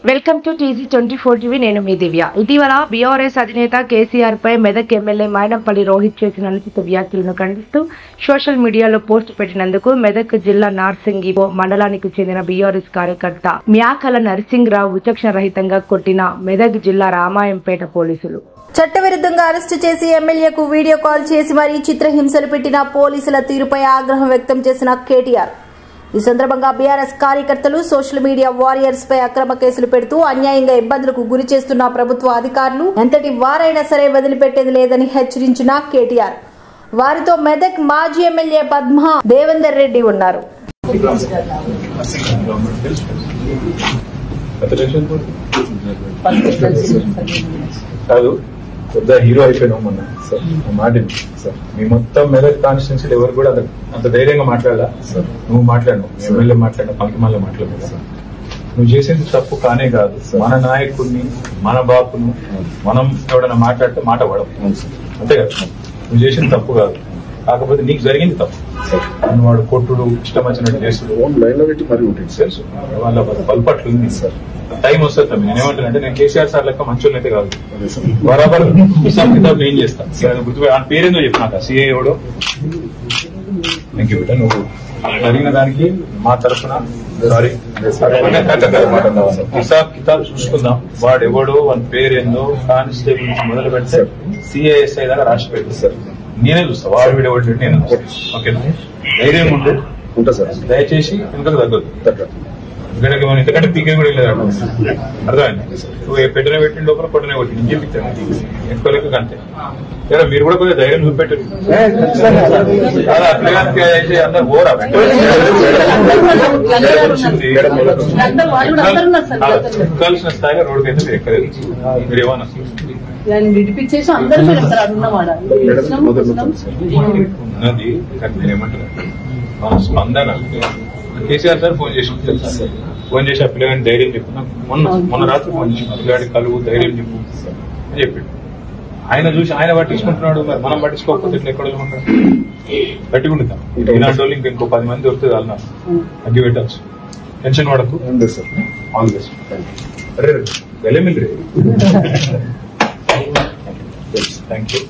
Welcome to TG24 TV. నేను మీ దివ్య. ఇటీవల BRS అధినేత కేసీఆర్ పై మెదక్ ఎమ్మెల్యే మైనంపల్లి రోహిత్ చేసిన అనుచిత వ్యాఖ్యలను ఖండిస్తూ సోషల్ మీడియాలో పోస్ట్ పెట్టినందుకు మెదక్ జిల్లా నార్సింగి మండలానికి చెందిన బీఆర్ఎస్ కార్యకర్త మ్యాకల నరసింగరావు విచక్షణ రహితంగా కొట్టిన మెదక్ జిల్లా రామాయంపేట పోలీసులు చట్టవిరుద్ధంగా అరెస్టు చేసి ఎమ్మెల్యేకు వీడియో కాల్ చేసి మరీ చిత్రహింసలు పెట్టిన పోలీసుల తీరుపై ఆగ్రహం వ్యక్తం చేసిన కేటీఆర్. ఈ సందర్భంగా బీఆర్ఎస్ కార్యకర్తలు సోషల్ మీడియా వారియర్స్ పై అక్రమ కేసులు పెడుతూ అన్యాయంగా ఇబ్బందులకు గురి చేస్తున్న ప్రభుత్వ అధికారులు ఎంతటి వారైనా సరే వదిలిపెట్టేది లేదని హెచ్చరించిన కేటీఆర్. వారితో మెదక్ మాజీ ఎమ్మెల్యే పద్మా దేవేందర్ రెడ్డి ఉన్నారు. హీరో అయిపోయినావు మొన్న సార్ మాట సార్. మీ మొత్తం మెదక్ కాన్స్టిట్యున్సీలో ఎవరు కూడా అంత ధైర్యంగా మాట్లాడాలా సార్. నువ్వు మాట్లాడు, ఎమ్మెల్యే మాట్లాడినా పంకిమాల్లో మాట్లాడలేదు సార్. నువ్వు చేసేది తప్పు కానే కాదు. మన నాయకుడిని, మన బాపును మనం ఎవడన్నా మాట్లాడితే మాట పడవు అంతే కదా. నువ్వు చేసింది తప్పు కాదు, కాకపోతే నీకు జరిగింది తప్పు. వాడు కొట్టుడు, ఇష్టం వచ్చినట్టు చేసుడు తెలుసు. వాళ్ళ బల్పట్లు ఉంది సార్. టైం వస్తుంది తమ్మి. నేనేమంటానంటే నేను కేసీఆర్ సార్ లెక్క మంచోళ్ళు అయితే కాదు, బరాబర్ హిసాబ్ కితాబ్ నేను చేస్తాను. గుర్తుపోయి ఆ పేరేందో చెప్పినాక సిఏ ఎవడో ఇంక బిడ్డ నువ్వు జరిగిన దానికి మా తరఫున సారీ. హిసాబ్ కితాబ్ చూసుకుందాం. వాడు ఎవడో వాని పేరేందో కానిస్టేబుల్ నుంచి మొదలు పెడితే సిఐఎస్ఐ దాకా రాసి పెట్టి సార్ నేనే చూస్తా. వాడు వీడు ఎవరు నేను ఓకేనా. ధైర్యం ఉంటా సార్. దయచేసి వెనుకకు తగ్గదు. ఎందుకంటే మనం ఎందుకంటే పీకే కూడా వెళ్ళలేదు అర్థమైంది. నువ్వు పెట్టిన పెట్టిన లోపల కొట్టనే కొట్టి నేను చెప్తాను ఎక్కువ అంతే. లేదా మీరు కూడా కొద్దిగా ధైర్యం చూపెట్టారు. అందరు ఓరా ఎక్కాల్సిన స్థాయిలో రోడ్డుకి అయితే మీరు ఎక్కలేదు. మీరు ఏమన్నా ఉన్నది కానీ మీరు ఏమంటారు మన స్పందన. కేసీఆర్ సార్ ఫోన్ చేసి ఆ పిల్లగాని ధైర్యం చెప్పు. మొన్న రాత్రి ఫోన్ చేసి పిల్లగాడి కలువు ధైర్యం చెప్పు అని చెప్పాడు. ఆయన చూసి ఆయన పట్టించుకుంటున్నాడు. మరి మనం పట్టించుకోకపోతే ఇట్లా ఎక్కడ ఉంటాడు. గట్టిగుంటుందా ఇలాంటి వాళ్ళు ఇంకో 10 మంది వస్తే చాలా అగ్గి పెట్టచ్చు. టెన్షన్ పడకు. All the best. అరే వెళ్ళమిల్లి థ్యాంక్ యూ.